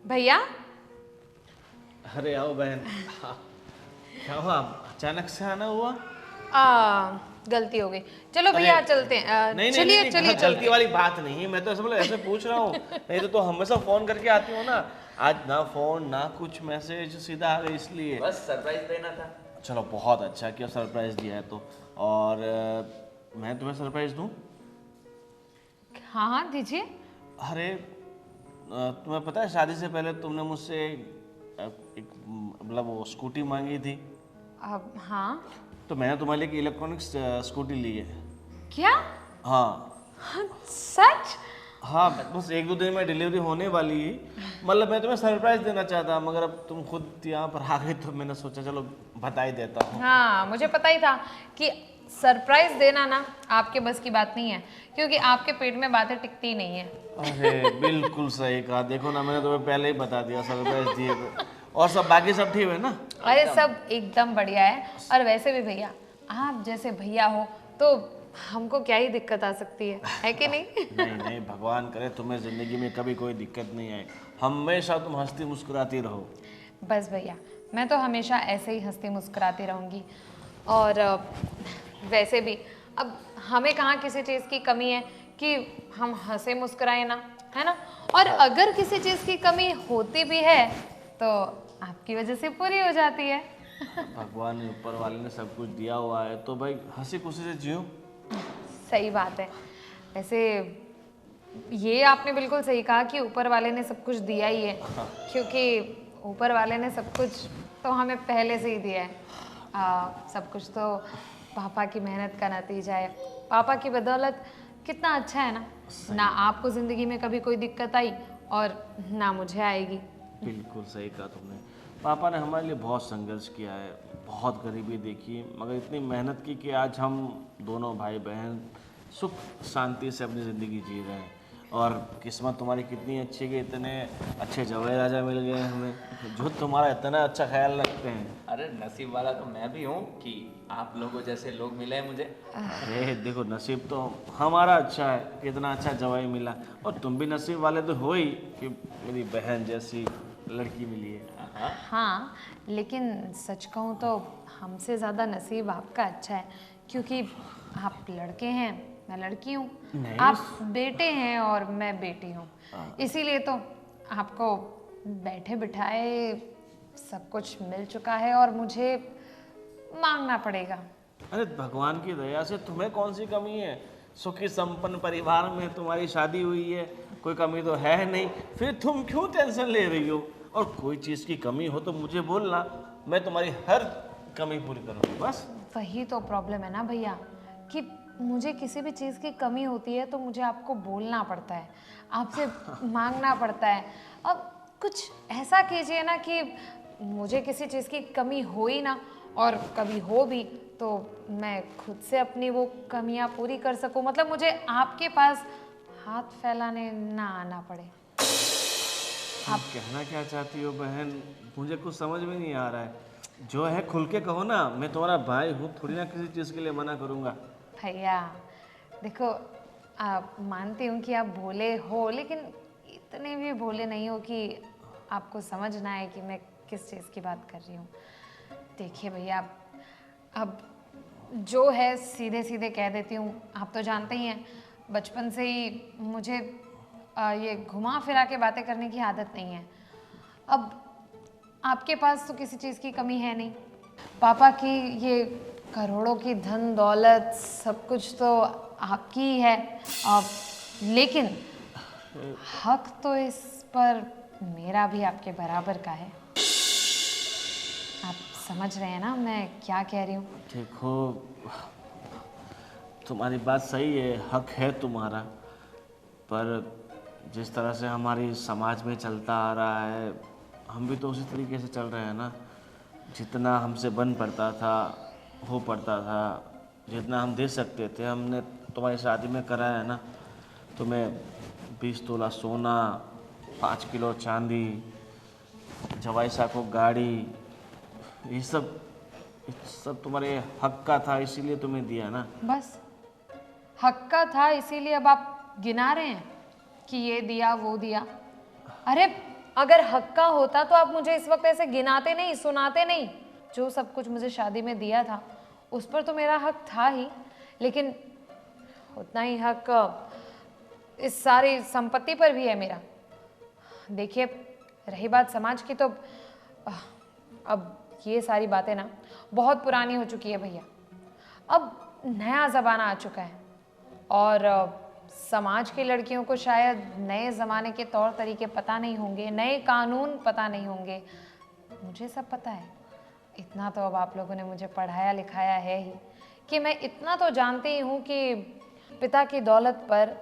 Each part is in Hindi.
भैया। अरे आओ बहन। क्या हुआ, अचानक से आना हुआ? गलती हो गई। चलो भैया चलते हैं। नहीं नहीं चलिए नहीं, चलिए गलती वाली बात नहीं है, मैं तो ऐसे ऐसे पूछ रहा हूँ। नहीं तो हमेशा फोन करके आती हो ना, आज ना फोन ना कुछ मैसेज, सीधा आ गई इसलिए। बस सरप्राइज देना था। चलो बहुत अच्छा किया सरप्राइज दिया है तो। और मैं तुम्हें सरप्राइज दूँ? हाँ हाँ दीजिए। अरे तुम्हें पता है शादी से पहले तुमने मुझसे एक मतलब वो स्कूटी मांगी थी, हाँ। तो मैंने तुम्हारे लिए एक इलेक्ट्रॉनिक स्कूटी ली है। क्या? हाँ सच? हाँ, बस एक दो दिन में डिलीवरी होने वाली है। मतलब मैं तुम्हें सरप्राइज देना चाहता, मगर अब तुम खुद यहाँ पर आ गई तो मैंने सोचा चलो बता ही देता हूँ। हाँ मुझे पता ही था कि सरप्राइज देना ना आपके बस की बात नहीं है, क्योंकि आपके पेट में बातें टिकती ही नहीं है। अरे बिल्कुल सही कहा, देखो ना मैंने तुम्हें पहले ही बता दिया सरप्राइज दिए तो। और सब बाकी सब ठीक है ना? अरे सब एकदम बढ़िया है। और वैसे भी भैया, आप जैसे भैया हो तो हमको क्या ही दिक्कत आ सकती है कि नहीं? नहीं नहीं, भगवान करे तुम्हें जिंदगी में कभी कोई दिक्कत नहीं आए, हमेशा तुम हंसती मुस्कुराती रहो। बस भैया, मैं तो हमेशा ऐसे ही हंसती मुस्कुराती रहूँगी। और वैसे भी अब हमें कहाँ किसी चीज़ की कमी है कि हम हंसे मुस्कुराए ना, है ना? और अगर किसी चीज़ की कमी होती भी है तो आपकी वजह से पूरी हो जाती है। भगवान ने, ऊपर वाले ने सब कुछ दिया हुआ है तो भाई हंसी खुशी से जियो। सही बात है। वैसे ये आपने बिल्कुल सही कहा कि ऊपर वाले ने सब कुछ दिया ही है, क्योंकि ऊपर वाले ने सब कुछ तो हमें पहले से ही दिया है। सब कुछ तो पापा की मेहनत का नतीजा है। पापा की बदौलत कितना अच्छा है ना, ना आपको ज़िंदगी में कभी कोई दिक्कत आई और ना मुझे आएगी। बिल्कुल सही कहा तुमने। पापा ने हमारे लिए बहुत संघर्ष किया है, बहुत गरीबी देखी, मगर इतनी मेहनत की कि आज हम दोनों भाई बहन सुख शांति से अपनी ज़िंदगी जी रहे हैं। और किस्मत तुम्हारी कितनी अच्छी कि इतने अच्छे जवाई राजा मिल गए हैं हमें, जो तुम्हारा इतना अच्छा ख्याल रखते हैं। अरे नसीब वाला तो मैं भी हूँ कि आप लोगों जैसे लोग मिले हैं मुझे। अरे देखो, नसीब तो हमारा अच्छा है कि इतना अच्छा जवाई मिला, और तुम भी नसीब वाले तो हो ही कि मेरी बहन जैसी लड़की मिली है। हाँ, लेकिन सच कहूँ तो हमसे ज़्यादा नसीब आपका अच्छा है, क्योंकि आप लड़के हैं, मैं लड़की हूँ। नहीं। आप बेटे हैं और मैं बेटी हूँ। इसीलिए तो आपको बैठे बिठाए सब कुछ मिल चुका है और मुझे मांगना पड़ेगा। अरे भगवान की दया से तुम्हें कौन सी कमी है? सुखी संपन्न परिवार में तुम्हारी शादी हुई है, कोई कमी तो है नहीं, फिर तुम क्यों टेंशन ले रही हो? और कोई चीज़ की कमी हो तो मुझे बोलना, मैं तुम्हारी हर कमी पूरी करूँगी। बस वही तो प्रॉब्लम है ना भैया, कि मुझे किसी भी चीज़ की कमी होती है तो मुझे आपको बोलना पड़ता है, आपसे मांगना पड़ता है। अब कुछ ऐसा कीजिए ना कि मुझे किसी चीज़ की कमी हो ही ना, और कभी हो भी तो मैं खुद से अपनी वो कमियां पूरी कर सकूं। मतलब मुझे आपके पास हाथ फैलाने ना आना पड़े। आप कहना क्या चाहती हो बहन? मुझे कुछ समझ में नहीं आ रहा है। जो है खुल के कहो ना, मैं तुम्हारा भाई हूँ, थोड़ी ना किसी चीज़ के लिए मना करूँगा। भैया देखो, आप मानती हूँ कि आप भोले हो, लेकिन इतने भी भोले नहीं हो कि आपको समझ ना आए कि मैं किस चीज़ की बात कर रही हूँ। देखिए भैया, अब जो है सीधे सीधे कह देती हूँ। आप तो जानते ही हैं, बचपन से ही मुझे ये घुमा फिरा के बातें करने की आदत नहीं है। अब आपके पास तो किसी चीज़ की कमी है नहीं, पापा की ये करोड़ों की धन दौलत सब कुछ तो आपकी ही है। अब लेकिन हक तो इस पर मेरा भी आपके बराबर का है। आप समझ रहे हैं ना मैं क्या कह रही हूँ? देखो, तुम्हारी बात सही है, हक है तुम्हारा, पर जिस तरह से हमारी समाज में चलता आ रहा है, हम भी तो उसी तरीके से चल रहे हैं ना। जितना हमसे बन पड़ता था, हो पड़ता था, जितना हम दे सकते थे हमने तुम्हारी शादी में कराया है ना। तुम्हें 20 तोला सोना, 5 किलो चांदी, जवाई साहब गाड़ी, ये सब तुम्हारे हक का था, इसीलिए तुम्हें दिया ना। बस हक का था इसीलिए अब आप गिना रहे हैं कि ये दिया वो दिया? अरे अगर हक का होता तो आप मुझे इस वक्त ऐसे गिनाते नहीं, सुनाते नहीं। जो सब कुछ मुझे शादी में दिया था उस पर तो मेरा हक था ही, लेकिन उतना ही हक इस सारी संपत्ति पर भी है मेरा। देखिए, रही बात समाज की, तो अब ये सारी बातें ना बहुत पुरानी हो चुकी है भैया। अब नया ज़माना आ चुका है और समाज की लड़कियों को शायद नए ज़माने के तौर तरीके पता नहीं होंगे, नए कानून पता नहीं होंगे। मुझे सब पता है। इतना तो अब आप लोगों ने मुझे पढ़ाया लिखाया है ही कि मैं इतना तो जानती ही हूँ कि पिता की दौलत पर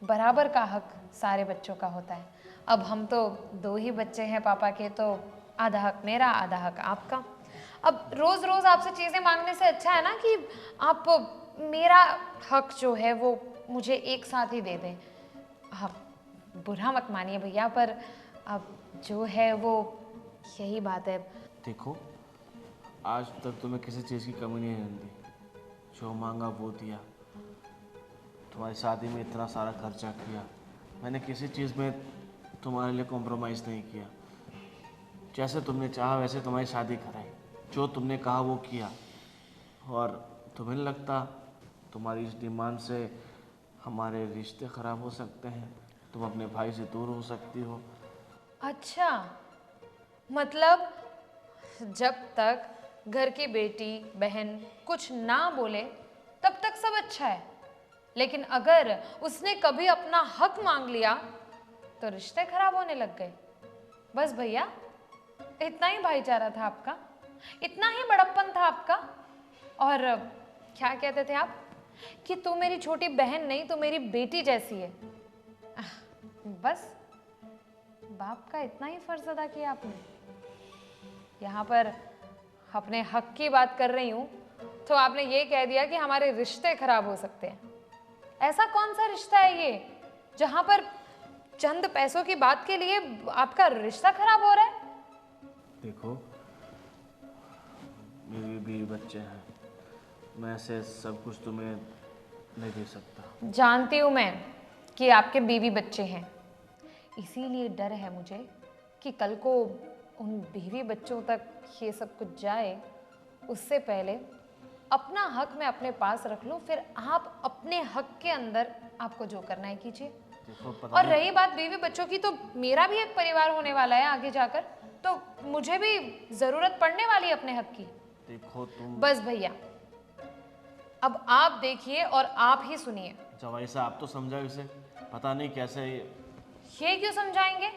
बराबर का हक सारे बच्चों का होता है। अब हम तो 2 ही बच्चे हैं पापा के, तो आधा हक मेरा, आधा हक आपका। अब रोज़ रोज़ आपसे चीज़ें मांगने से अच्छा है ना कि आप मेरा हक जो है वो मुझे एक साथ ही दे दें। आप बुरा मत मानिए भैया, पर अब जो है वो यही बात है। देखो, आज तक तुम्हें किसी चीज़ की कमी नहीं रहने दी, जो मांगा वो दिया। तुम्हारी शादी में इतना सारा खर्चा किया, मैंने किसी चीज़ में तुम्हारे लिए कॉम्प्रोमाइज़ नहीं किया। जैसे तुमने चाहा वैसे तुम्हारी शादी कराई, जो तुमने कहा वो किया। और तुम्हें नहीं लगता तुम्हारी इस डिमांड से हमारे रिश्ते ख़राब हो सकते हैं? तुम अपने भाई से दूर हो सकती हो। अच्छा, मतलब जब तक घर की बेटी बहन कुछ ना बोले तब तक सब अच्छा है, लेकिन अगर उसने कभी अपना हक मांग लिया तो रिश्ते खराब होने लग गए। बस भैया, इतना ही भाईचारा था आपका, इतना ही बड़प्पन था आपका। और क्या कहते थे आप कि तू मेरी छोटी बहन नहीं, तू मेरी बेटी जैसी है। बस बाप का इतना ही फर्ज अदा किया आपने। यहाँ पर अपने हक की बात कर रही हूँ तो आपने ये कह दिया कि हमारे रिश्ते खराब हो सकते हैं। ऐसा कौन सा रिश्ता है ये जहाँ पर चंद पैसों की बात के लिए आपका रिश्ता खराब हो रहा है? देखो, मेरे भी बच्चे हैं, मैं ऐसे सब कुछ तुम्हें नहीं दे सकता। जानती हूँ मैं कि आपके बीवी बच्चे हैं, इसीलिए डर है मुझे कि कल को उन बीवी बच्चों तक ये सब कुछ जाए, उससे पहले अपना हक मैं अपने पास रख लूं, फिर आप अपने हक के अंदर आपको जो करना है कीजिए। और रही बात बीवी बच्चों की, तो मेरा भी एक परिवार होने वाला है आगे जाकर, तो मुझे भी जरूरत पड़ने वाली है अपने हक की। देखो तुम, बस भैया, अब आप देखिए और आप ही सुनिए। जवाई साहब, आप तो समझा इसे, पता नहीं कैसे ये क्यों समझाएंगे?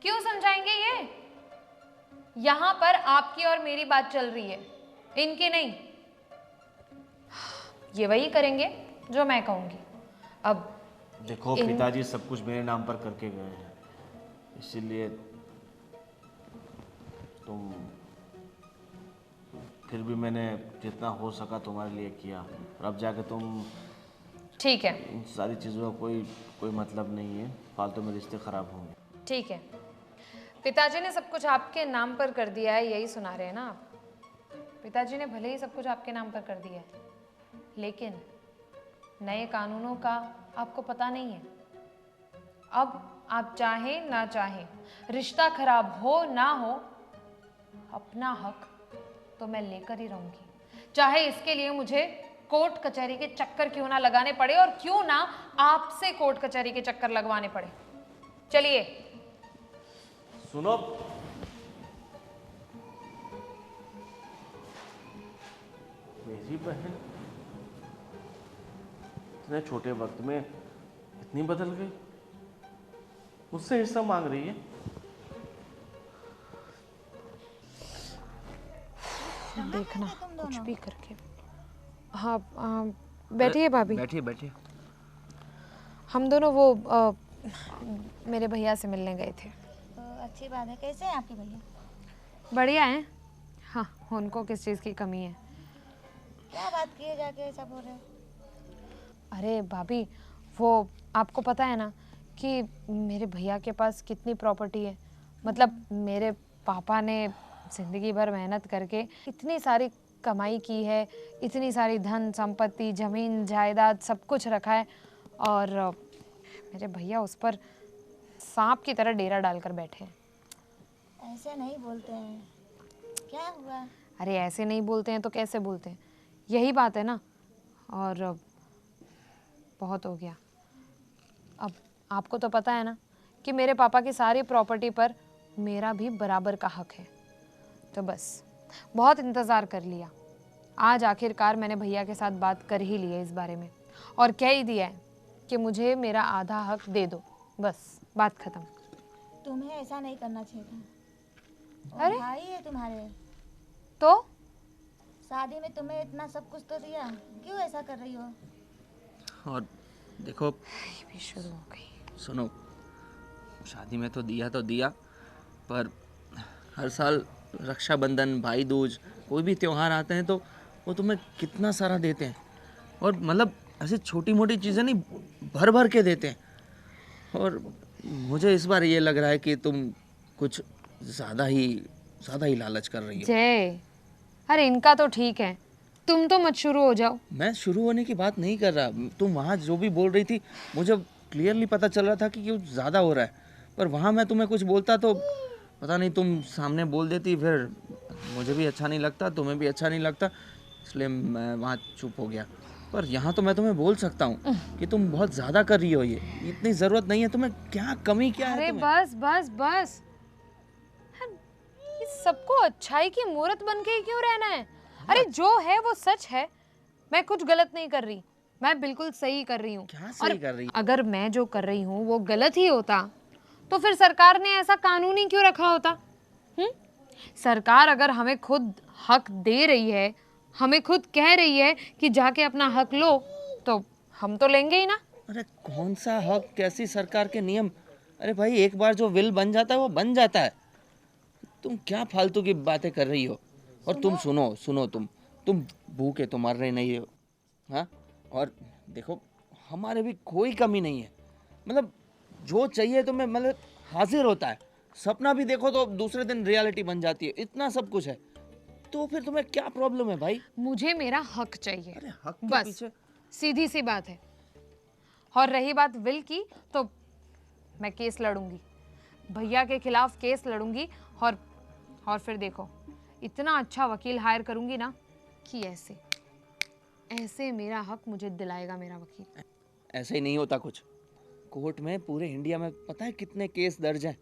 क्यों समझाएंगे? ये यहां पर आपकी और मेरी बात चल रही है, इनकी नहीं। ये वही करेंगे जो मैं कहूंगी। अब देखो, पिताजी सब कुछ मेरे नाम पर करके गए हैं, इसीलिए तुम, फिर भी मैंने जितना हो सका तुम्हारे लिए किया। और अब जाके तुम, ठीक है, इन सारी चीज़ों का कोई मतलब नहीं है, फालतू में रिश्ते खराब होंगे। ठीक है। पिताजी ने सब कुछ आपके नाम पर कर दिया है, यही सुना रहे हैं ना आप? पिताजी ने भले ही सब कुछ आपके नाम पर कर दिया है, लेकिन नए कानूनों का आपको पता नहीं है। अब आप चाहें ना चाहें, रिश्ता खराब हो ना हो, अपना हक तो मैं लेकर ही रहूंगी, चाहे इसके लिए मुझे कोर्ट कचहरी के चक्कर क्यों ना लगाने पड़े, और क्यों ना आपसे कोर्ट कचहरी के चक्कर लगवाने पड़े। चलिए। सुनो, मेरी बहन इतने छोटे वक्त में इतनी बदल गई, मुझसे हिस्सा मांग रही है। देखना कुछ भी करके। हाँ, बैठिए भाभी। बैठिए बैठिए। हम दोनों वो मेरे भैया से मिलने गए थे। तो अच्छी बात है। कैसे हैं आपके भैया? बढ़िया हैं। हाँ, उनको किस चीज़ की कमी है? क्या बात की है जाके ऐसा बोल रहे हो? अरे भाभी, वो आपको पता है ना कि मेरे भैया के पास कितनी प्रॉपर्टी है। मतलब मेरे पापा ने ज़िंदगी भर मेहनत करके इतनी सारी कमाई की है, इतनी सारी धन संपत्ति, ज़मीन जायदाद सब कुछ रखा है, और मेरे भैया उस पर सांप की तरह डेरा डालकर बैठे हैं। ऐसे नहीं बोलते हैं, क्या हुआ? अरे ऐसे नहीं बोलते हैं तो कैसे बोलते हैं, यही बात है ना। और बहुत हो गया। अब आपको तो पता है ना कि मेरे पापा की सारी प्रॉपर्टी पर मेरा भी बराबर का हक है। तो बस बहुत इंतज़ार कर लिया, आज आखिरकार मैंने भैया के साथ बात कर ही ली है इस बारे में, और कह ही दिया है कि मुझे मेरा आधा हक दे दो, बस बात खत्म। तुम्हें ऐसा नहीं करना चाहिए था। और अरे? भाई है तुम्हारे, तो शादी में तुम्हें इतना सब कुछ तो दिया, क्यों ऐसा कर रही हो? और देखो, ये भी शुरू हो गई। सुनो, शादी में तो दिया, पर हर साल रक्षाबंधन, भाई दूज, कोई भी त्यौहार आते हैं तो वो तुम्हें कितना सारा देते हैं। और मतलब ऐसे छोटी मोटी चीज़ें नहीं, भर भर के देते हैं। और मुझे इस बार ये लग रहा है कि तुम कुछ ज़्यादा ही लालच कर रही हो। जय, अरे इनका तो ठीक है, तुम तो मत शुरू हो जाओ। मैं शुरू होने की बात नहीं कर रहा। तुम वहाँ जो भी बोल रही थी, मुझे क्लियरली पता चल रहा था कि कुछ ज़्यादा हो रहा है। पर वहाँ मैं तुम्हें कुछ बोलता तो पता नहीं, तुम सामने बोल देती, फिर मुझे भी अच्छा नहीं लगता, तुम्हें भी अच्छा नहीं लगता, इसलिए मैं वहाँ चुप हो गया। पर यहाँ तो मैं तुम्हें बोल सकता हूँ कि तुम बहुत ज़्यादा कर रही हो, ये इतनी ज़रूरत नहीं है तुम्हें। क्या कमी क्या है अरे तुम्हें? बस बस बस, ये सबको अच्छाई की मूरत बन के ही क्यों रहना है? अरे जो है वो सच है, मैं कुछ गलत नहीं कर रही, मैं बिल्कुल सही कर रही हूँ। क्या सही कर रही है? अगर मैं जो कर रही हूँ वो गलत ही होता तो फिर सरकार ने ऐसा कानून ही क्यों रखा होता? सरकार अगर हमें खुद हक दे रही है, हमें खुद कह रही है कि जाके अपना हक लो, तो हम तो लेंगे ही ना। अरे कौन सा हक, कैसी सरकार के नियम? अरे भाई, एक बार जो विल बन जाता है वो बन जाता है। तुम क्या फालतू की बातें कर रही हो? और तुम सुनो, तुम भूखे तो मर रहे नहीं हो, हाँ? और देखो, हमारे भी कोई कमी नहीं है। मतलब जो चाहिए तुम्हें, मतलब हाजिर होता है। सपना भी देखो तो दूसरे दिन रियलिटी बन जाती है, इतना सब कुछ है। तो फिर तुम्हें क्या प्रॉब्लम है भाई? मुझे मेरा हक चाहिए, अरे हक के बस पीछे सीधी सी बात है। और रही बात विल की, तो मैं केस लड़ूंगी, भैया के खिलाफ केस लड़ूंगी। और फिर देखो, इतना अच्छा वकील हायर करूंगी ना कि ऐसे मेरा हक मुझे दिलाएगा मेरा वकील। ऐसे ही नहीं होता कुछ। कोर्ट में पूरे इंडिया में पता है कितने केस दर्ज हैं?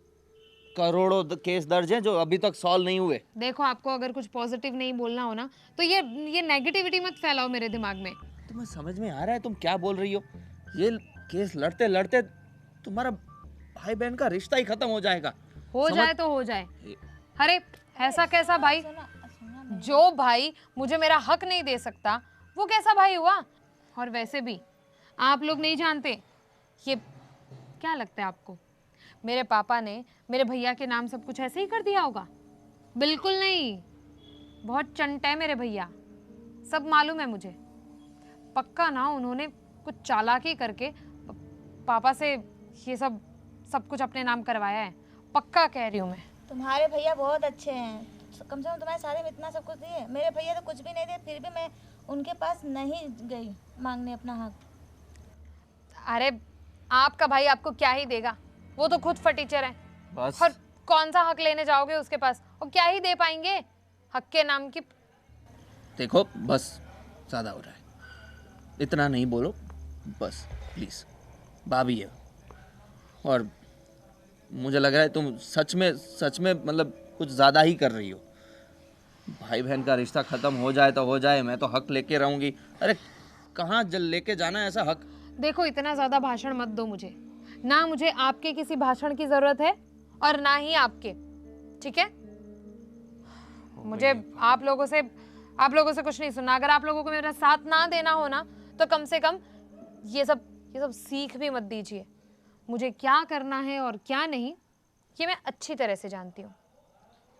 करोड़ों केस दर्ज हैं जो अभी तक सॉल्व नहीं हुए। देखो, आपको अगर कुछ पॉजिटिव नहीं बोलना हो ना, तो ये नेगेटिविटी मत फैलाओ मेरे दिमाग में। तुम्हें समझ में आ रहा है तुम क्या बोल रही हो? ये केस लड़ते लड़ते तुम्हारा भाई बहन का रिश्ता ही खत्म हो जाएगा। हो समझ- जाए तो हो जाए। अरे ऐसा कैसा भाई? सुना जो भाई मुझे मेरा हक नहीं दे सकता वो कैसा भाई हुआ? और वैसे भी आप लोग नहीं जानते, ये क्या लगता है आपको, मेरे पापा ने मेरे भैया के नाम सब कुछ ऐसे ही कर दिया होगा? बिल्कुल नहीं, बहुत चंट है मेरे भैया, सब मालूम है मुझे। पक्का ना उन्होंने कुछ चालाकी करके पापा से ये सब कुछ अपने नाम करवाया है, पक्का कह रही हूँ मैं। तुम्हारे भैया बहुत अच्छे हैं, कम से कम तुम्हारे शादी में इतना सब कुछ दिए। मेरे भैया तो कुछ भी नहीं दिए, फिर भी मैं उनके पास नहीं गई मांगने अपना हक। अरे आपका भाई आपको क्या ही देगा, वो तो खुद फटीचर है। बस और कौन सा हक लेने जाओगे उसके पास, और क्या ही दे पाएंगे हक के नाम की। देखो, बस ज़्यादा हो रहा है, इतना नहीं बोलो बस प्लीज़। भाभी है और मुझे लग रहा है तुम सच में मतलब कुछ ज़्यादा ही कर रही हो। भाई बहन का रिश्ता ख़त्म हो जाए तो हो जाए, मैं तो हक लेके रहूँगी। अरे कहाँ लेके जाना है ऐसा हक? देखो, इतना ज़्यादा भाषण मत दो मुझे, ना मुझे आपके किसी भाषण की ज़रूरत है और ना ही आपके, ठीक है? मुझे आप लोगों से कुछ नहीं सुनना। अगर आप लोगों को मेरा साथ ना देना हो ना, तो कम से कम ये सब सीख भी मत दीजिए। मुझे क्या करना है और क्या नहीं, ये मैं अच्छी तरह से जानती हूँ।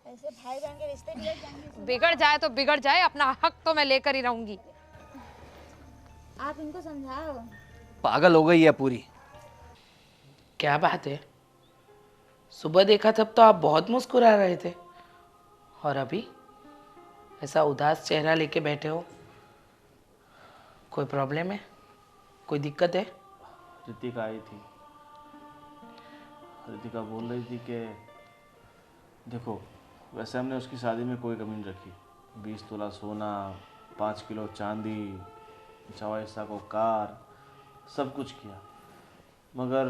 ऐसे भाई बहन के रिश्ते बिगड़ जाएंगे। बिगड़ जाए तो बिगड़ जाए, अपना हक तो मैं लेकर ही रहूंगी। आप इनको समझाओ। पागल हो गई है पूरी। क्या बात है? सुबह देखा तब तो आप बहुत मुस्कुरा रहे थे, और अभी ऐसा उदास चेहरा लेके बैठे हो। कोई प्रॉब्लम है? कोई दिक्कत है? ऋतिका आई थी। रितिका बोल रही थी कि देखो, वैसे हमने उसकी शादी में कोई कमी नहीं रखी। 20 तोला सोना, 5 किलो चांदी, 4 हिस्सा को कार, सब कुछ किया। मगर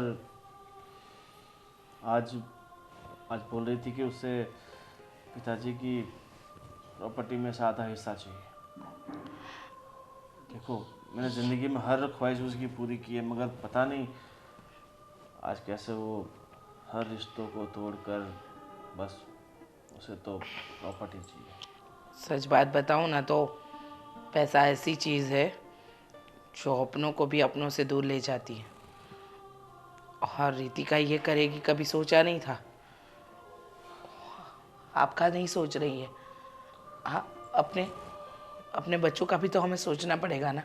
आज बोल रही थी कि उसे पिताजी की प्रॉपर्टी में से आधा हिस्सा चाहिए। देखो, मैंने ज़िंदगी में हर ख्वाहिश उसकी पूरी की है, मगर पता नहीं आज कैसे वो हर रिश्तों को तोड़कर बस उसे तो प्रॉपर्टी चाहिए। सच बात बताऊं ना तो पैसा ऐसी चीज़ है जो अपनों को भी अपनों से दूर ले जाती है। और रितिका ये करेगी कभी सोचा नहीं था। आपका नहीं सोच रही है। हाँ, अपने बच्चों का भी तो हमें सोचना पड़ेगा ना।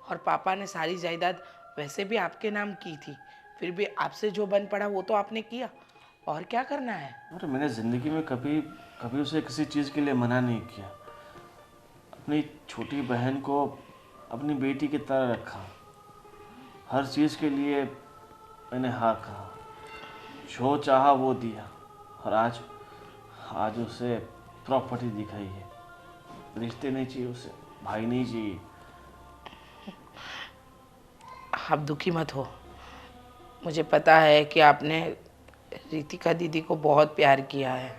और पापा ने सारी जायदाद वैसे भी आपके नाम की थी, फिर भी आपसे जो बन पड़ा वो तो आपने किया, और क्या करना है। और मैंने ज़िंदगी में कभी उसे किसी चीज़ के लिए मना नहीं किया। अपनी छोटी बहन को अपनी बेटी की तरह रखा। हर चीज़ के लिए मैंने हाँ कहा, जो चाहा वो दिया। और आज उसे प्रॉपर्टी दिखाई है। रिश्ते नहीं चाहिए उसे, भाई नहीं चाहिए। आप दुखी मत हो। मुझे पता है कि आपने रितिका दीदी को बहुत प्यार किया है,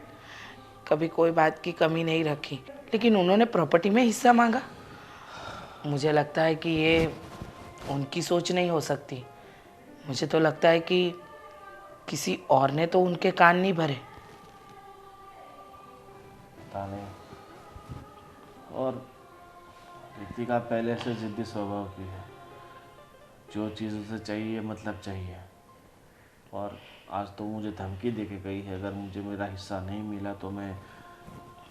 कभी कोई बात की कमी नहीं रखी, लेकिन उन्होंने प्रॉपर्टी में हिस्सा मांगा। मुझे लगता है कि ये उनकी सोच नहीं हो सकती। मुझे तो लगता है कि किसी और ने तो उनके कान नहीं भरे। पता नहीं। और रितिका पहले से जिद्दी स्वभाव की है। जो चीज़ उसे चाहिए मतलब चाहिए। और आज तो मुझे धमकी दे के गई है, अगर मुझे मेरा हिस्सा नहीं मिला तो मैं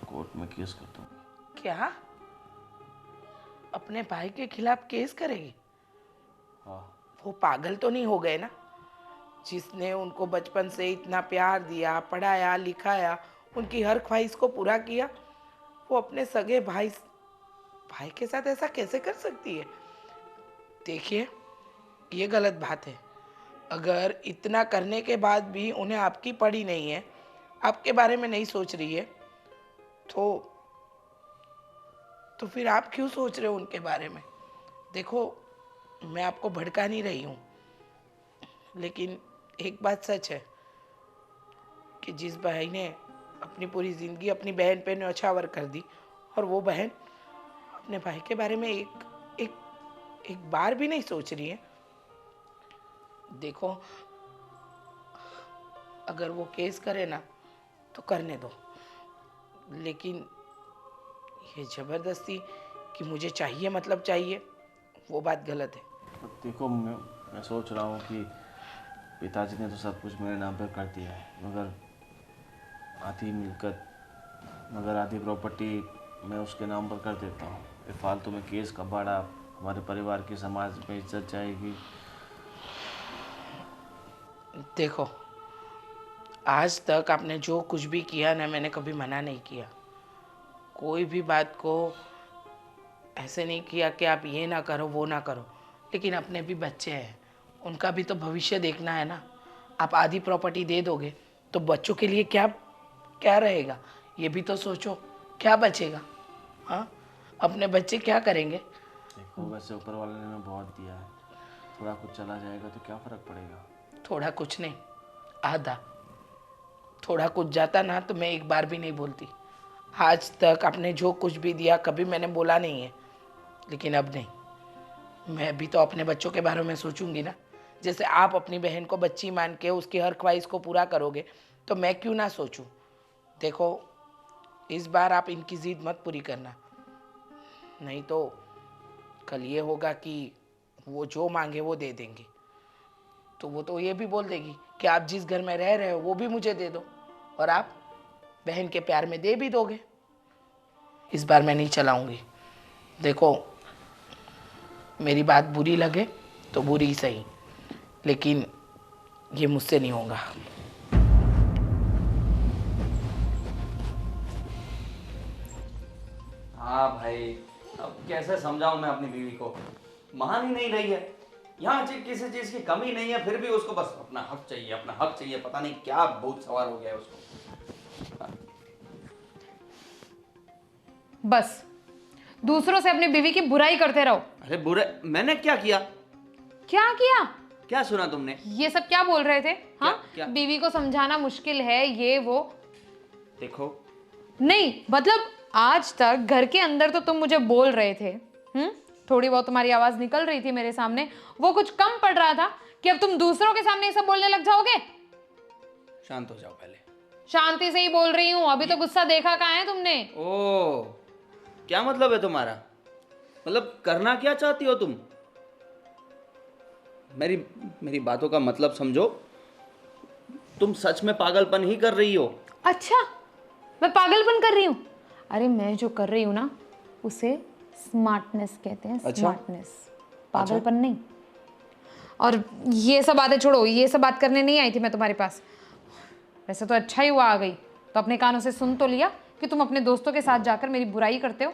कोर्ट में केस कर दूँगी। क्या? अपने भाई के खिलाफ केस करेगी? हाँ। वो पागल तो नहीं हो गए ना? जिसने उनको बचपन से इतना प्यार दिया, पढ़ाया, लिखाया, उनकी हर ख्वाहिश को पूरा किया, वो अपने सगे भाई के साथ ऐसा कैसे कर सकती है? देखिए, ये गलत बात है। अगर इतना करने के बाद भी उन्हें आपकी पड़ी नहीं है, आपके बारे में नहीं सोच रही है, तो फिर आप क्यों सोच रहे हो उनके बारे में? देखो, मैं आपको भड़का नहीं रही हूँ, लेकिन एक बात सच है कि जिस भाई ने अपनी पूरी ज़िंदगी अपनी बहन पे न्यौछावर कर दी, और वो बहन अपने भाई के बारे में एक बार भी नहीं सोच रही है। देखो, अगर वो केस करे ना तो करने दो, लेकिन ये ज़बरदस्ती कि मुझे चाहिए मतलब चाहिए, वो बात गलत है। देखो, मैं सोच रहा हूँ कि पिताजी ने तो सब कुछ मेरे नाम पर कर दिया है, मगर आधी मिलकत, मगर आधी प्रॉपर्टी मैं उसके नाम पर कर देता हूँ। ये फालतू में केस का बाड़ा, हमारे परिवार की, समाज में इज्जत जाएगी। देखो, आज तक आपने जो कुछ भी किया ना, मैंने कभी मना नहीं किया। कोई भी बात को ऐसे नहीं किया कि आप ये ना करो वो ना करो, लेकिन अपने भी बच्चे हैं, उनका भी तो भविष्य देखना है ना। आप आधी प्रॉपर्टी दे दोगे तो बच्चों के लिए क्या क्या रहेगा, ये भी तो सोचो। क्या बचेगा? हाँ, अपने बच्चे क्या करेंगे? देखो, वैसे ऊपर वाले ने हमें बहुत दिया है, थोड़ा कुछ चला जाएगा तो क्या फ़र्क पड़ेगा। थोड़ा कुछ नहीं, आधा। थोड़ा कुछ जाता ना तो मैं एक बार भी नहीं बोलती। आज तक आपने जो कुछ भी दिया कभी मैंने बोला नहीं है, लेकिन अब नहीं। मैं भी तो अपने बच्चों के बारे में सोचूंगी ना। जैसे आप अपनी बहन को बच्ची मान के उसकी हर ख्वाहिश को पूरा करोगे, तो मैं क्यों ना सोचूं। देखो, इस बार आप इनकी ज़िद मत पूरी करना, नहीं तो कल ये होगा कि वो जो मांगे वो दे देंगे। तो वो तो ये भी बोल देगी कि आप जिस घर में रह रहे हो वो भी मुझे दे दो, और आप बहन के प्यार में दे भी दोगे। इस बार मैं नहीं चलाऊंगी। देखो, मेरी बात बुरी लगे तो बुरी ही सही, लेकिन ये मुझसे नहीं होगा। हाँ भाई, अब कैसे समझाऊं मैं अपनी बीवी को, मान ही नहीं रही है। यहाँ किसी चीज की कमी नहीं है, फिर भी उसको बस अपना हक चाहिए, अपना हक चाहिए। पता नहीं क्या भूत सवार हो गया है उसको। बस दूसरों से अपनी बीवी की बुराई करते रहो। अरे बुरे मैंने क्या किया? क्या किया? क्या सुना तुमने? ये सब क्या बोल रहे थे? हाँ, क्या? बीवी को समझाना मुश्किल है, ये वो। देखो, नहीं मतलब आज तक घर के अंदर तो तुम मुझे बोल रहे थे, थोड़ी बहुत तुम्हारी आवाज निकल रही थी मेरे सामने, वो कुछ कम पड़ रहा था कि अब तुम दूसरों के सामने ये सब बोलने लग जाओगे? शांत हो जाओ पहले। शांति से ही बोल रही हूँ, अभी तो गुस्सा देखा कहाँ है तुमने? ओ, क्या मतलब है तुम्हारा? मतलब करना क्या चाहती हो तुम? मेरी बातों का मतलब समझो। तुम सच में पागलपन ही कर रही हो। अच्छा, मैं पागलपन कर रही हूँ? अरे मैं जो कर रही हूँ ना, उसे स्मार्टनेस कहते हैं। अच्छा? स्मार्टनेस, पागलपन नहीं। और ये सब बातें छोड़ो, ये सब बात करने नहीं आई थी मैं तुम्हारे पास। वैसे तो अच्छा ही हुआ आ गई, तो अपने कानों से सुन तो लिया कि तुम अपने दोस्तों के साथ जाकर मेरी बुराई करते हो।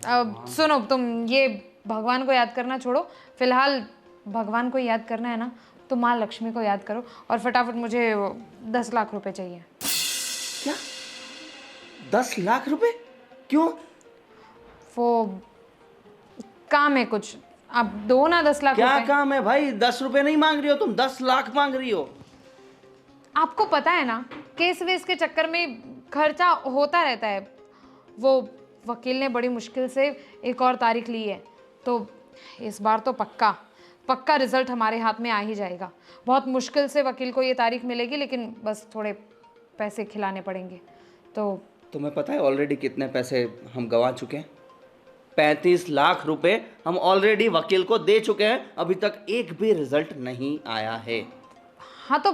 अब सुनो, तुम ये भगवान को याद करना छोड़ो, फिलहाल भगवान को याद करना है ना तो माँ लक्ष्मी को याद करो, और फटाफट मुझे 10 लाख रुपए चाहिए। क्या? 10 लाख रुपए? क्यों? वो काम है कुछ, आप दो ना 10 लाख क्या रुपए। काम है भाई? 10 रुपए नहीं मांग रही हो तुम, 10 लाख मांग रही हो। आपको पता है ना, केस वेस के चक्कर में खर्चा होता रहता है। वो वकील ने बड़ी मुश्किल से एक और तारीख ली है, तो इस बार तो पक्का रिजल्ट हमारे हाथ में आ ही जाएगा। बहुत मुश्किल से वकील को ये तारीख मिलेगी, लेकिन बस थोड़े पैसे खिलाने पड़ेंगे। तो तुम्हें पता है ऑलरेडी कितने पैसे हम गंवा चुके हैं? 35 लाख रुपए हम ऑलरेडी वकील को दे चुके हैं, अभी तक एक भी रिजल्ट नहीं आया है। हाँ, तो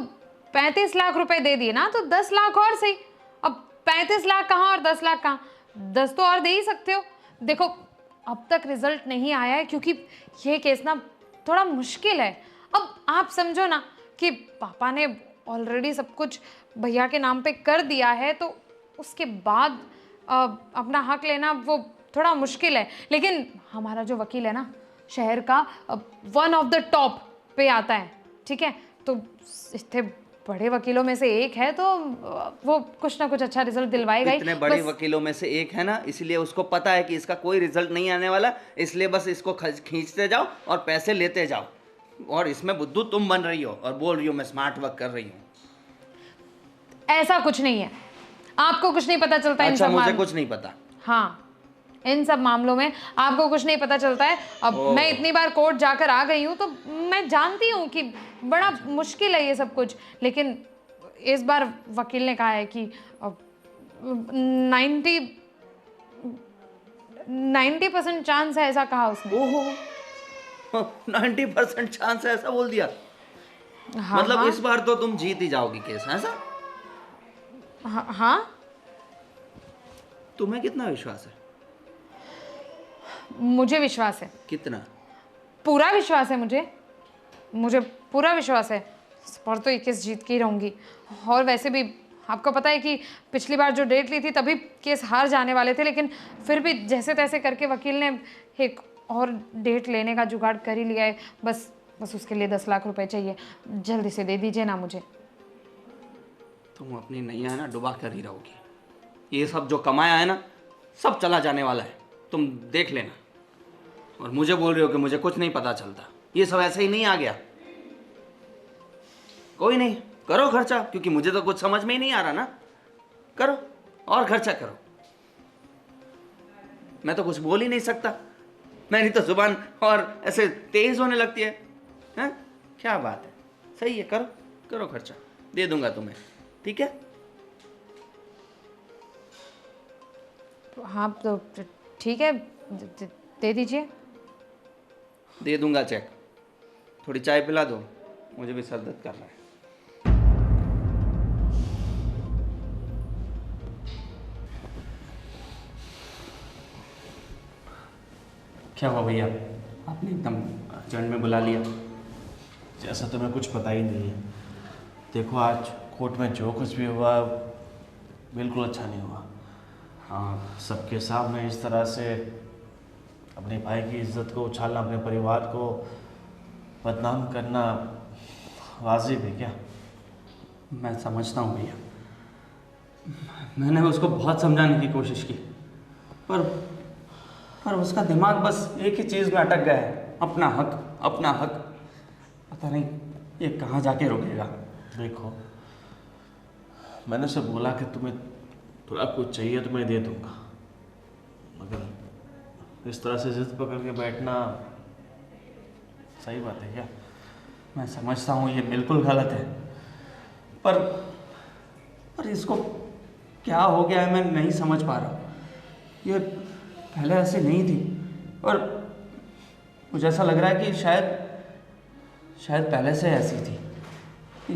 35 लाख रुपए दे दिए ना, तो 10 लाख और सही। अब 35 लाख कहाँ और 10 लाख कहाँ, 10 तो और दे ही सकते हो। देखो, अब तक रिजल्ट नहीं आया है क्योंकि ये केस ना थोड़ा मुश्किल है। अब आप समझो ना कि पापा ने ऑलरेडी सब कुछ भैया के नाम पे कर दिया है, तो उसके बाद अपना हक लेना वो थोड़ा मुश्किल है। लेकिन हमारा जो वकील है ना, शहर का 1 ऑफ द टॉप पे आता है, ठीक है? तो इतने बड़े वकीलों में से एक है, तो वो कुछ ना कुछ अच्छा रिजल्ट दिलवाएगा ही। इतने बड़े बस वकीलों में से एक है ना, इसलिए उसको पता है कि इसका कोई रिजल्ट नहीं आने वाला, इसलिए बस इसको खींचते जाओ और पैसे लेते जाओ। और इसमें बुद्धू तुम बन रही हो और बोल रही हो मैं स्मार्ट वर्क कर रही हूँ। ऐसा कुछ नहीं है, आपको कुछ नहीं पता चलता इन अच्छा, सब मुझे कुछ नहीं पता। हाँ, इन सब मामलों में आपको कुछ नहीं पता चलता है। अब मैं इतनी बार कोर्ट जाकर आ गई हूँ, तो मैं जानती हूँ कि बड़ा मुश्किल है ये सब कुछ। लेकिन इस बार वकील ने कहा है कि 90% चांस है, ऐसा कहा उसने। ओहो, 90% चांस है, ऐसा बोल दिया? हाँ, मतलब हाँ, इस बार तो तुम जीत ही जाओगी केस, ऐसा? हाँ, हाँ। तुम्हें कितना विश्वास है? मुझे विश्वास है, कितना? पूरा विश्वास है मुझे पूरा विश्वास है। इस बार तो 21 जीत के ही रहूंगी। और वैसे भी आपको पता है कि पिछली बार जो डेट ली थी तभी केस हार जाने वाले थे, लेकिन फिर भी जैसे तैसे करके वकील ने एक और डेट लेने का जुगाड़ कर ही लिया है। बस उसके लिए 10 लाख रुपए चाहिए, जल्दी से दे दीजिए ना मुझे। तुम अपनी नैया ना डुबा कर ही रहोगी। ये सब जो कमाया है ना, सब चला जाने वाला है, तुम देख लेना। और मुझे बोल रही हो कि मुझे कुछ नहीं पता चलता, ये सब ऐसे ही नहीं आ गया। कोई नहीं, करो खर्चा, क्योंकि मुझे तो कुछ समझ में ही नहीं आ रहा ना। करो और खर्चा करो, मैं तो कुछ बोल ही नहीं सकता, मेरी तो जुबान और ऐसे तेज होने लगती है। हैं? क्या बात है, सही है, करो करो खर्चा, दे दूंगा तुम्हें, ठीक है? हाँ, तो ठीक है, दे दीजिए। दे दूंगा चेक। थोड़ी चाय पिला दो, मुझे भी सर दर्द कर रहा है। क्या हुआ भैया, आपने एकदम अर्जेंट में बुला लिया? जैसा तुम्हें कुछ पता ही नहीं है। देखो, आज कोर्ट में जो कुछ भी हुआ बिल्कुल अच्छा नहीं हुआ। हाँ, सबके सामने इस तरह से अपने भाई की इज्जत को उछालना, अपने परिवार को बदनाम करना वाजिब है क्या? मैं समझता हूँ भैया, मैंने उसको बहुत समझाने की कोशिश की, पर उसका दिमाग बस एक ही चीज़ में अटक गया है, अपना हक, अपना हक। पता नहीं ये कहाँ जाके रुकेगा। देखो, मैंने उसे बोला कि तुम्हें थोड़ा कुछ चाहिए तो मैं दे दूंगा, मगर इस तरह से जिद पकड़ के बैठना सही बात है क्या? मैं समझता हूँ ये बिल्कुल गलत है, पर इसको क्या हो गया है मैं नहीं समझ पा रहा। ये पहले ऐसी नहीं थी, और मुझे ऐसा लग रहा है कि शायद पहले से ऐसी थी,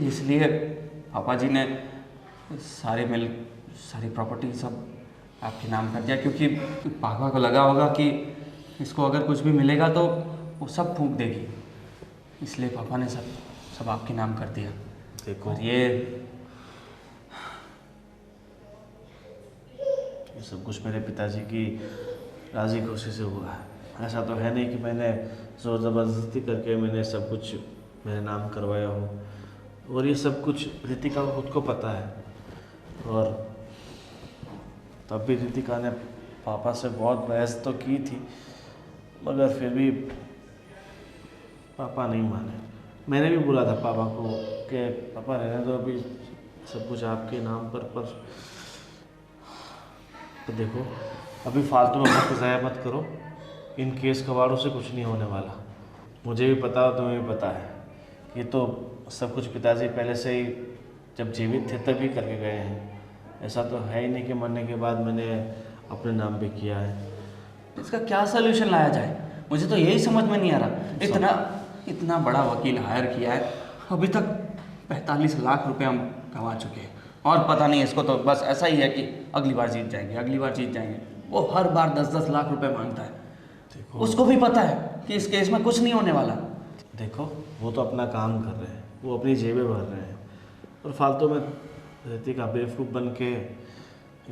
इसलिए पापा जी ने सारी प्रॉपर्टी सब आपके नाम कर दिया, क्योंकि पापा को लगा होगा कि इसको अगर कुछ भी मिलेगा तो वो सब फूंक देगी, इसलिए पापा ने सब आपके नाम कर दिया। देखो, और ये सब कुछ मेरे पिताजी की राजी खुशी से हुआ है। ऐसा तो है नहीं कि मैंने ज़ोर ज़बरदस्ती करके मैंने सब कुछ मेरे नाम करवाया हो। और ये सब कुछ रितिका को खुद को पता है, और तब भी रितिका ने पापा से बहुत बहस तो की थी, मगर फिर भी पापा नहीं माने। मैंने भी बोला था पापा को कि पापा रहने दो, अभी सब कुछ आपके नाम पर तो देखो, अभी फालतू में वक्त ज़ाया मत करो। इन केस कबाड़ों से कुछ नहीं होने वाला। मुझे भी पता और तुम्हें भी पता है, ये तो सब कुछ पिताजी पहले से ही जब जीवित थे तभी करके गए हैं। ऐसा तो है ही नहीं कि मरने के बाद मैंने अपने नाम पे किया है। इसका क्या सलूशन लाया जाए, मुझे तो यही समझ में नहीं आ रहा। इतना बड़ा वकील हायर किया है, अभी तक 45 लाख रुपए हम कमा चुके हैं, और पता नहीं इसको तो बस ऐसा ही है कि अगली बार जीत जाएंगे। वो हर बार 10-10 लाख रुपए मांगता है। देखो, उसको भी पता है कि इस केस में कुछ नहीं होने वाला। देखो, वो तो अपना काम कर रहे हैं, वो अपनी जेबें भर रहे हैं, और फालतू में रितिका बेवकूफ़ बन के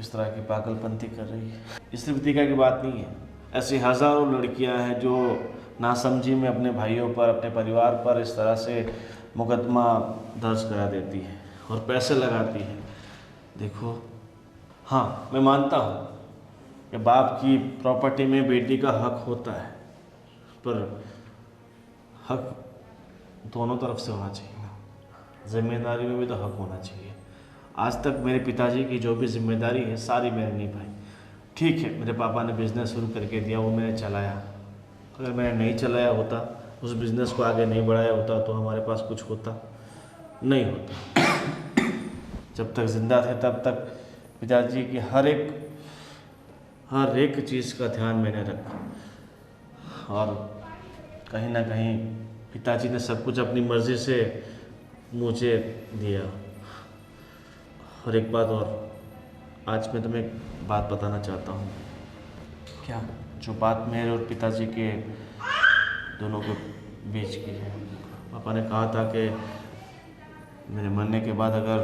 इस तरह की पागलपंती कर रही है। इस रितिका की बात नहीं है, ऐसी हज़ारों लड़कियां हैं जो नासमझी में अपने भाइयों पर, अपने परिवार पर इस तरह से मुकदमा दर्ज करा देती है और पैसे लगाती है। देखो, हाँ, मैं मानता हूँ कि बाप की प्रॉपर्टी में बेटी का हक होता है, पर हक दोनों तरफ से होना चाहिए ना। जिम्मेदारी में भी तो हक होना चाहिए। आज तक मेरे पिताजी की जो भी जिम्मेदारी है सारी मैंने निभाई। ठीक है, मेरे पापा ने बिज़नेस शुरू करके दिया, वो मैंने चलाया। अगर मैंने नहीं चलाया होता, उस बिज़नेस को आगे नहीं बढ़ाया होता, तो हमारे पास कुछ होता नहीं होता। जब तक ज़िंदा थे तब तक पिताजी की हर एक चीज़ का ध्यान मैंने रखा, और कहीं ना कहीं पिताजी ने सब कुछ अपनी मर्ज़ी से मुझे दिया। और एक बात और, आज मैं तुम्हें एक बात बताना चाहता हूँ। क्या? जो बात मेरे और पिताजी के दोनों के बीच की है। पापा ने कहा था कि मेरे मरने के बाद अगर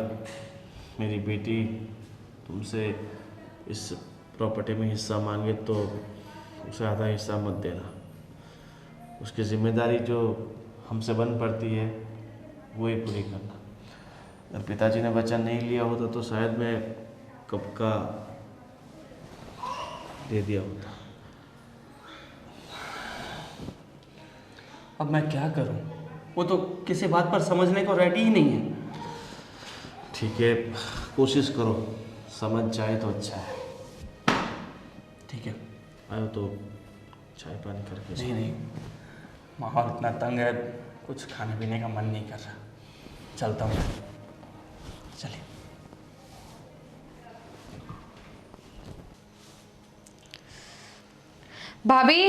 मेरी बेटी तुमसे इस प्रॉपर्टी में हिस्सा मांगे तो उसे आधा हिस्सा मत देना। उसकी जिम्मेदारी जो हमसे बन पड़ती है वो ही पूरी करना। अगर पिताजी ने वचन नहीं लिया होता तो शायद मैं कब का दे दिया होता। अब मैं क्या करूं? वो तो किसी बात पर समझने को रेडी ही नहीं है। ठीक है, कोशिश करो, समझ जाए तो अच्छा है। ठीक है, आयो तो चाय पानी करके। नहीं, माहौल इतना तंग है, कुछ खाने पीने का मन नहीं कर रहा। चलता हूँ, चलिए। भाभी,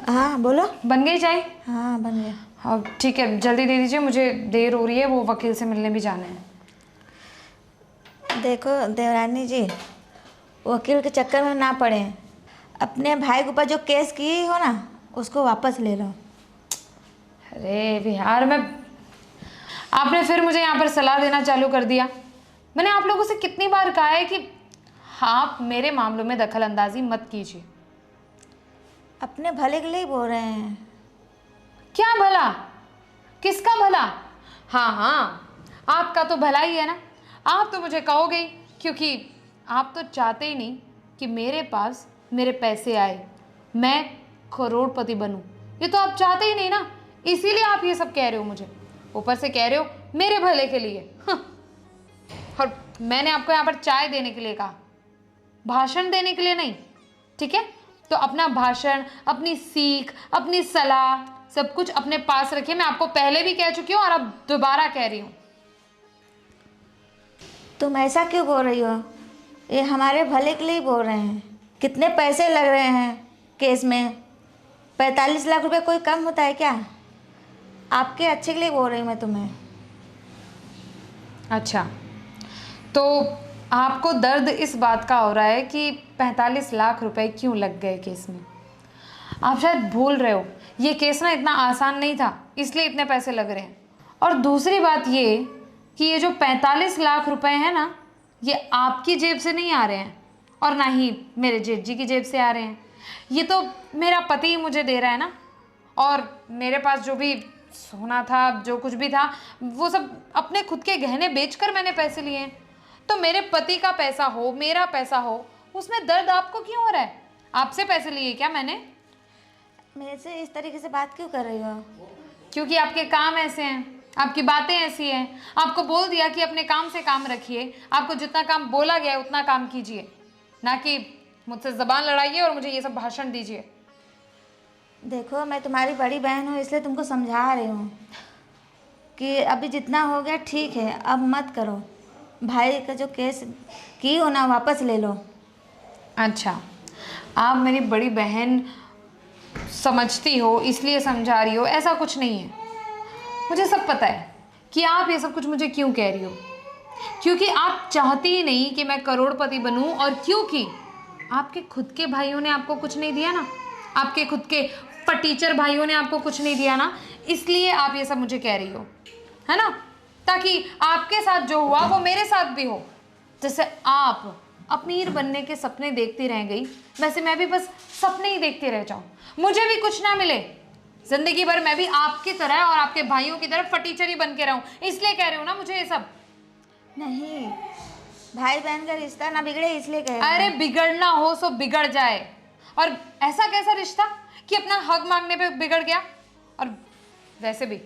हाँ बोलो। बन गई चाय? हाँ बन गया। हाँ ठीक है, जल्दी दे दीजिए, मुझे देर हो रही है, वो वकील से मिलने भी जाना है। देखो देवरानी जी, वकील के चक्कर में ना पड़े। अपने भाई के ऊपर जो केस की हो ना, उसको वापस ले लो। अरे बिहार में आपने फिर मुझे यहाँ पर सलाह देना चालू कर दिया। मैंने आप लोगों से कितनी बार कहा है कि आप मेरे मामलों में दखल अंदाजी मत कीजिए। अपने भले के लिए ही बोल रहे हैं। क्या भला? किसका भला? हाँ हाँ, आपका तो भला ही है ना। आप तो मुझे कहोगे ही, क्योंकि आप तो चाहते ही नहीं कि मेरे पास मेरे पैसे आए, मैं करोड़पति बनूं। ये तो आप चाहते ही नहीं ना, इसीलिए आप ये सब कह रहे हो मुझे। ऊपर से कह रहे हो मेरे भले के लिए। और मैंने आपको यहाँ पर चाय देने के लिए कहा, भाषण देने के लिए नहीं, ठीक है? तो अपना भाषण, अपनी सीख, अपनी सलाह सब कुछ अपने पास रखिए। मैं आपको पहले भी कह चुकी हूँ और अब दोबारा कह रही हूँ। तुम ऐसा क्यों बोल रही हो? ये हमारे भले के लिए बोल रहे हैं। कितने पैसे लग रहे हैं केस में? 45 लाख रुपए कोई कम होता है क्या? आपके अच्छे के लिए बोल रही हूँ मैं तुम्हें। अच्छा, तो आपको दर्द इस बात का हो रहा है कि 45 लाख रुपए क्यों लग गए केस में। आप शायद भूल रहे हो, ये केस ना इतना आसान नहीं था, इसलिए इतने पैसे लग रहे हैं। और दूसरी बात ये कि ये जो 45 लाख रुपए हैं ना, ये आपकी जेब से नहीं आ रहे हैं और ना ही मेरे जेठ जी की जेब से आ रहे हैं। ये तो मेरा पति ही मुझे दे रहा है ना। और मेरे पास जो भी सोना था, जो कुछ भी था, वो सब अपने खुद के गहने बेचकर मैंने पैसे लिए हैं। तो मेरे पति का पैसा हो, मेरा पैसा हो, उसमें दर्द आपको क्यों हो रहा है? आपसे पैसे लिए क्या मैंने? मेरे से इस तरीके से बात क्यों कर रही हो? क्योंकि आपके काम ऐसे हैं, आपकी बातें ऐसी हैं। आपको बोल दिया कि अपने काम से काम रखिए, आपको जितना काम बोला गया है उतना काम कीजिए, ना कि मुझसे ज़बान लड़ाइए और मुझे ये सब भाषण दीजिए। देखो, मैं तुम्हारी बड़ी बहन हूँ, इसलिए तुमको समझा रही हूँ कि अभी जितना हो गया ठीक है, अब मत करो। भाई का जो केस की हो ना, वापस ले लो। अच्छा, आप मेरी बड़ी बहन समझती हो इसलिए समझा रही हो, ऐसा कुछ नहीं है। मुझे सब पता है कि आप ये सब कुछ मुझे क्यों कह रही हो। क्योंकि आप चाहती ही नहीं कि मैं करोड़पति बनूं, और क्योंकि आपके खुद के भाइयों ने आपको कुछ नहीं दिया ना, आपके खुद के फटीचर भाइयों ने आपको कुछ नहीं दिया ना, इसलिए आप ये सब मुझे कह रही हो, है ना? ताकि आपके साथ जो हुआ वो मेरे साथ भी हो। जैसे आप अमीर बनने के सपने देखती रह गई, वैसे मैं भी बस सपने ही देखती रह जाऊं, मुझे भी कुछ ना मिले। जिंदगी भर मैं भी आपकी तरह और आपके भाइयों की तरह फटीचर ही बन के रहूं, इसलिए कह रही हूँ ना मुझे ये सब। नहीं, भाई बहन का रिश्ता ना बिगड़े इसलिए कह रही हूँ। अरे बिगड़ना हो सो बिगड़ जाए, और ऐसा कैसा रिश्ता कि अपना हक मांगने पे बिगड़ गया। और वैसे भी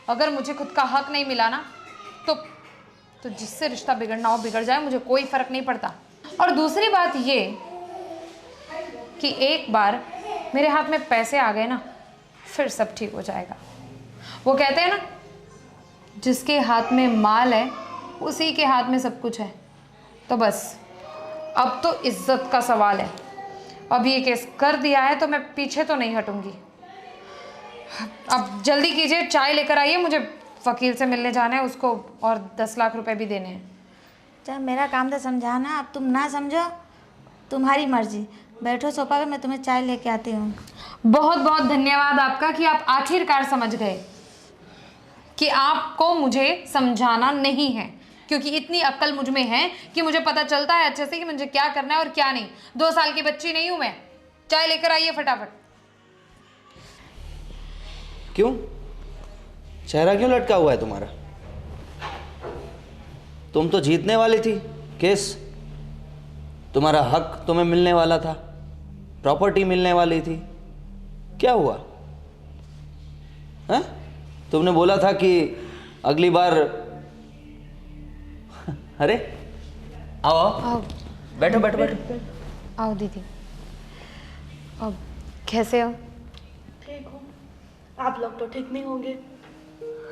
अगर मुझे खुद का हक नहीं मिला ना, तो जिससे रिश्ता बिगड़ना हो बिगड़ जाए, मुझे कोई फर्क नहीं पड़ता। और दूसरी बात ये कि एक बार मेरे हाथ में पैसे आ गए ना, फिर सब ठीक हो जाएगा। वो कहते हैं ना, जिसके हाथ में माल है उसी के हाथ में सब कुछ है। तो बस अब तो इज्जत का सवाल है। अब ये केस कर दिया है तो मैं पीछे तो नहीं हटूंगी। अब जल्दी कीजिए, चाय लेकर आइए, मुझे वकील से मिलने जाना है, उसको और 10 लाख रुपए भी देने हैं। जब मेरा काम था समझाना, अब तुम ना समझो, तुम्हारी मर्जी। बैठो सोफा पे, मैं तुम्हें चाय लेके आती हूँ। बहुत बहुत धन्यवाद आपका कि आप आखिरकार समझ गए कि आपको मुझे समझाना नहीं है, क्योंकि इतनी अक्ल मुझ में है कि मुझे पता चलता है अच्छे से कि मुझे क्या करना है और क्या नहीं। 2 साल की बच्ची नहीं हूं मैं। चाय लेकर आइए फटाफट। क्यों? चेहरा क्यों लटका हुआ है तुम्हारा? तुम तो जीतने वाली थी केस, तुम्हारा हक तुम्हें मिलने वाला था, प्रॉपर्टी मिलने वाली थी। क्या हुआ? हाँ? तुमने बोला था कि अगली बार अरे आओ आओ, आओ बैठो बैठो बैठो। आओ दीदी। अब कैसे हो? ठीक हूँ, आप लोग तो ठीक नहीं होंगे।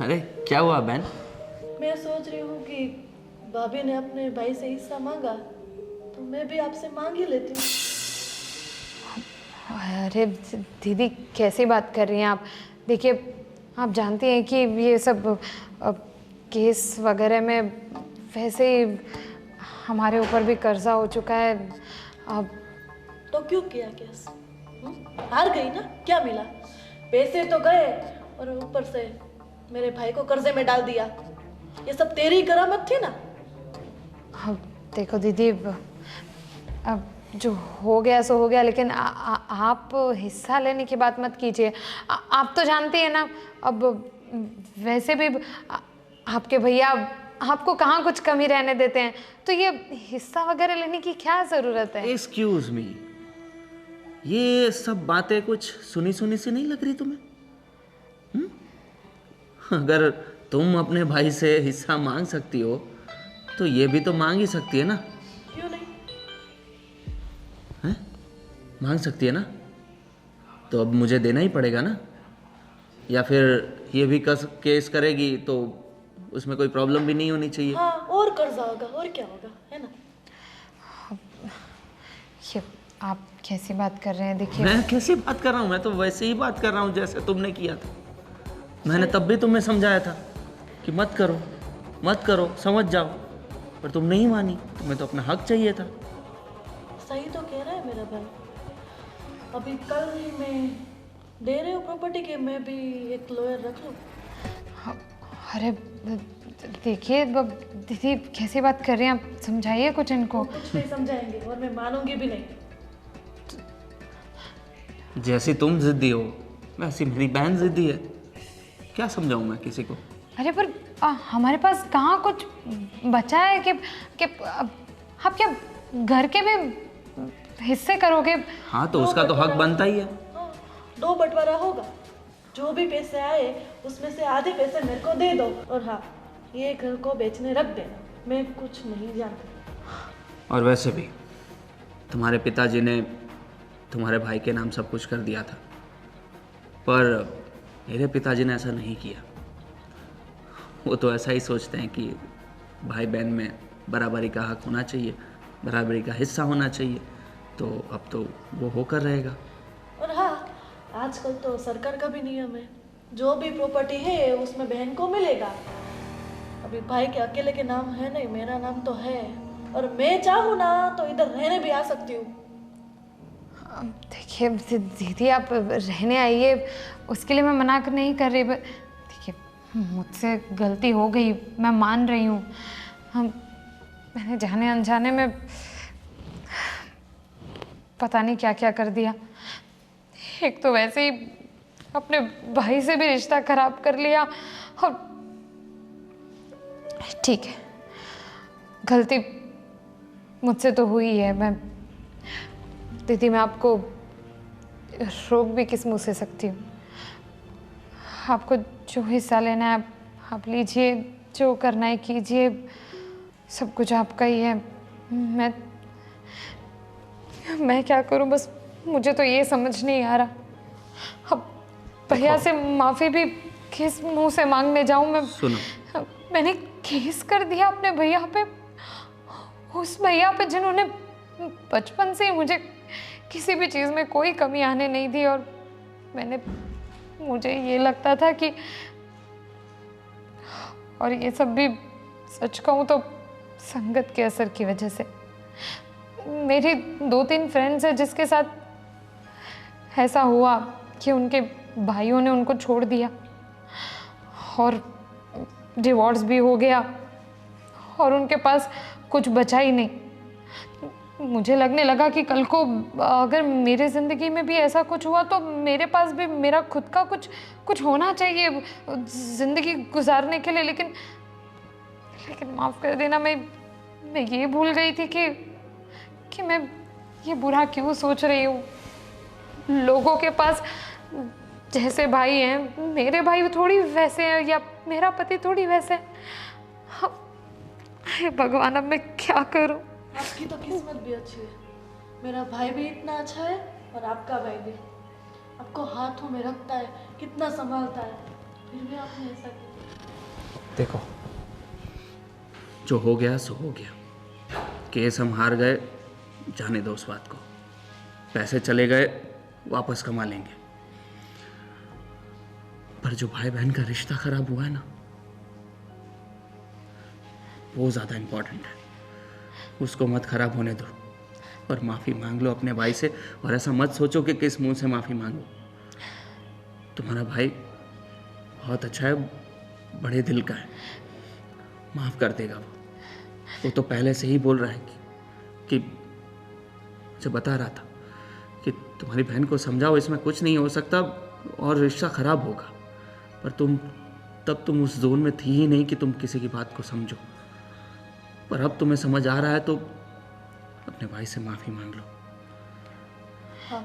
अरे क्या हुआ बहन? मैं सोच रही हूँ कि भाभी ने अपने भाई से हिस्सा मांगा, तो मैं भी आपसे मांग ही लेती हूँ। अरे दीदी, कैसी बात कर रही हैं आप? देखिए, आप जानती हैं कि ये सब केस वगैरह में वैसे ही हमारे ऊपर भी कर्जा हो चुका है। अब तो क्यों किया केस? हार गई ना, क्या मिला? पैसे तो गए और ऊपर से मेरे भाई को कर्जे में डाल दिया। ये सब तेरी करामत थी ना। अब देखो दीदी, अब जो हो गया सो हो गया, लेकिन आप हिस्सा लेने की बात मत कीजिए। आप तो जानती हैं ना, अब वैसे भी आपके भैया आपको कहाँ कुछ कमी रहने देते हैं, तो ये हिस्सा वगैरह लेने की क्या ज़रूरत है? एक्सक्यूज मी, ये सब बातें कुछ सुनी सुनी सी नहीं लग रही तुम्हें? अगर तुम अपने भाई से हिस्सा मांग सकती हो तो ये भी तो मांग ही सकती है ना? क्यों नहीं? हैं? मांग सकती है ना? तो अब मुझे देना ही पड़ेगा ना? या फिर ये भी केस करेगी तो उसमें कोई प्रॉब्लम भी नहीं होनी चाहिए? हाँ, और कर्जा होगा, और क्या होगा, है ना? ये आप कैसी बात कर रहे हैं? देखिए, मैं कैसी बात कर रहा हूँ? मैं तो वैसे ही बात कर रहा हूँ जैसे तुमने किया था। मैंने तब भी तुम्हें समझाया था कि मत करो मत करो, समझ जाओ, पर तुम नहीं मानी। तुम्हें तो अपना हक चाहिए था। सही तो कह रहा है मेरा भाई। अभी कल ही मैं दे रही हूँ प्रॉपर्टी के, मैं भी एक लॉयर रख लूँ। अरे देखिए दीदी, कैसी बात कर रही हैं आप? समझाइए कुछ इनको। कुछ नहीं समझाएंगे और मैं मानूंगी भी नहीं। जैसी तुम जिद्दी हो वैसी मेरी बहन जिद्दी है। क्या समझाऊं मैं किसी को? अरे पर हमारे पास कहाँ कुछ बचा है कि आप क्या घर के भी हिस्से करोगे? हाँ तो उसका तो हक बनता ही है। हाँ, 2 बंटवारा होगा। जो भी पैसे आए उसमें से आधे पैसे मेरे को दे दो, और हाँ, ये घर को बेचने रख देना। मैं कुछ नहीं जानती। और वैसे भी तुम्हारे पिताजी ने तुम्हारे भाई के नाम सब कुछ कर दिया था, पर मेरे पिताजी ने ऐसा नहीं किया। वो तो ऐसा ही सोचते हैं कि भाई बहन में बराबरी का हक होना चाहिए, बराबरी का हिस्सा होना चाहिए। तो अब तो वो होकर रहेगा। और हाँ, आजकल तो सरकार का भी नियम है, जो भी प्रॉपर्टी है उसमें बहन को मिलेगा। अभी भाई के अकेले के नाम है नहीं, मेरा नाम तो है, और मैं चाहूँ ना तो इधर रहने भी आ सकती हूँ। देखिए दीदी, आप रहने आइए, उसके लिए मैं मना नहीं कर रही। देखिए, मुझसे गलती हो गई, मैं मान रही हूँ। मैंने जाने अनजाने में पता नहीं क्या क्या कर दिया। एक तो वैसे ही अपने भाई से भी रिश्ता खराब कर लिया, और ठीक है, गलती मुझसे तो हुई है। दीदी, मैं आपको रोक भी किस मुँह से सकती हूँ? आपको जो हिस्सा लेना है आप लीजिए, जो करना है कीजिए, सब कुछ आपका ही है। मैं क्या करूँ? बस मुझे तो ये समझ नहीं आ रहा। अब भैया से माफ़ी भी किस मुंह से मांगने जाऊँ मैं? सुनो, मैंने केस कर दिया अपने भैया पे, उस भैया पे जिन्होंने बचपन से ही मुझे किसी भी चीज़ में कोई कमी आने नहीं दी। और मुझे ये लगता था कि, और ये सब भी सच कहूँ तो संगत के असर की वजह से। मेरी 2-3 फ्रेंड्स हैं जिसके साथ ऐसा हुआ कि उनके भाइयों ने उनको छोड़ दिया और डिवोर्स भी हो गया, और उनके पास कुछ बचा ही नहीं। मुझे लगने लगा कि कल को अगर मेरे ज़िंदगी में भी ऐसा कुछ हुआ तो मेरे पास भी मेरा खुद का कुछ होना चाहिए ज़िंदगी गुजारने के लिए। लेकिन माफ़ कर देना, मैं ये भूल गई थी कि मैं ये बुरा क्यों सोच रही हूँ। लोगों के पास जैसे भाई हैं, मेरे भाई थोड़ी वैसे हैं, या मेरा पति थोड़ी वैसे है। हे भगवान, अब मैं क्या करूँ? आपकी तो किस्मत भी अच्छी है, मेरा भाई भी इतना अच्छा है और आपका भाई भी आपको हाथों में रखता है, कितना संभालता है, फिर भी आपने ऐसा किया। देखो, जो हो गया सो हो गया। केस हम हार गए, जाने दो उस बात को। पैसे चले गए, वापस कमा लेंगे। पर जो भाई बहन का रिश्ता खराब हुआ है ना, वो ज़्यादा इम्पोर्टेंट है। उसको मत खराब होने दो, और माफ़ी मांग लो अपने भाई से। और ऐसा मत सोचो कि किस मुंह से माफ़ी मांगो। तुम्हारा भाई बहुत अच्छा है, बड़े दिल का है, माफ़ कर देगा वो। तो पहले से ही बोल रहा है कि मुझे बता रहा था कि तुम्हारी बहन को समझाओ, इसमें कुछ नहीं हो सकता और रिश्ता ख़राब होगा, पर तुम उस जोन में थी ही नहीं कि तुम किसी की बात को समझो। पर अब तुम्हें समझ आ रहा है तो अपने भाई से माफ़ी मांग लो। हाँ,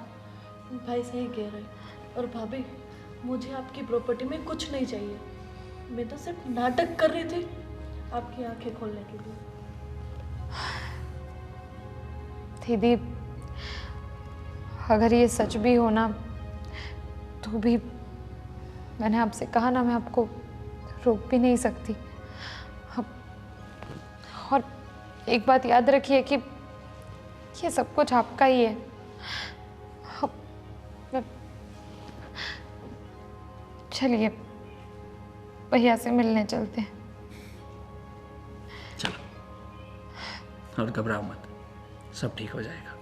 भाई सही कह रहे हैं। और भाभी, मुझे आपकी प्रॉपर्टी में कुछ नहीं चाहिए। मैं तो सिर्फ नाटक कर रही थी आपकी आंखें खोलने के लिए। दीदी, अगर ये सच भी हो ना तो भी मैंने आपसे कहा ना, मैं आपको रोक भी नहीं सकती। और एक बात याद रखिए कि ये सब कुछ आपका ही है। चलिए भैया से मिलने चलते हैं। चलो, और घबराओ मत, सब ठीक हो जाएगा।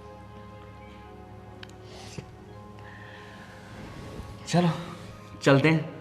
चलो चलते हैं।